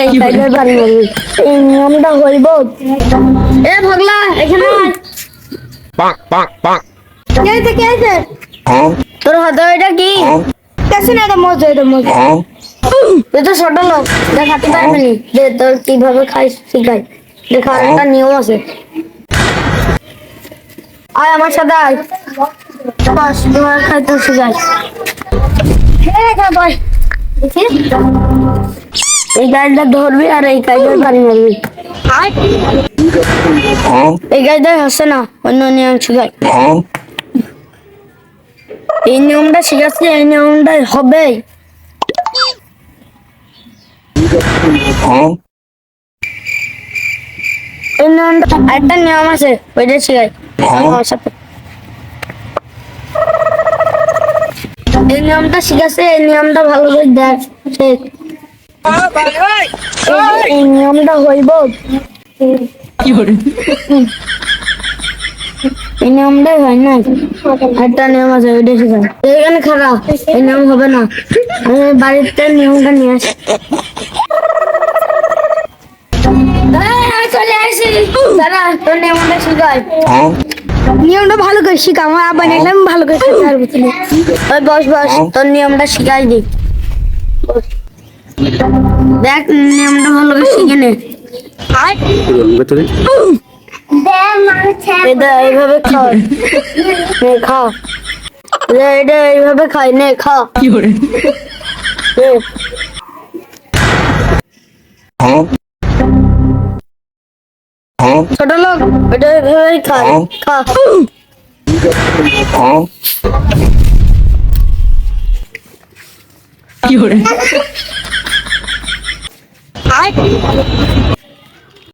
এই কাজে বাড়ি মারবি এই নিয়মটা হইব এ ভাগলা এখানে কে আছে কে আছে তোর হাতে এটা কি কেসে না এটা মজা তুই তো ছোট লোক দেখাতে পারবি নি যে তোর কিভাবে খাইস শিখাই দেখা একটা নিয়ম আছে আয় আমার সাথে আয় বাস তোমার খাইতে শিখাই ভাই এই গাড়িটা ধরবি আর এই গাড়িটা বাড়ি মারবি এই গাড়িটা হচ্ছে না অন্য নিয়ম শিখাই এই নিয়মটা শিখাচ্ছি এই নিয়মটা হবে এই নিয়মটা একটা নিয়ম আছে ওইটা শিখাই আমার সাথে এই নিয়মটা শিখাচ্ছে এই নিয়মটা ভালো করে দেখ এই নিয়মটা হইব এই নিয়মটাই হয় না একটা নিয়ম আছে ওইটা শিখাই এখানে খারাপ এই নিয়ম হবে না আমি বাড়িতে নিয়মটা নিয়ে আসি চলে আসি দাদা তোর নিয়মটা শিখাই নিয়মটা ভালো করে শিখা আমার আবার একদম ভালো করে শিখার বুঝলি ওই বস বস তোর নিয়মটা শিখাই দি দেখ নিয়মটা ভালো করে শিখে নে এটা এইভাবে খা নে খা এটা এইভাবে খাই নে খা ছোট লোক এটা এইভাবেই খায় খা কি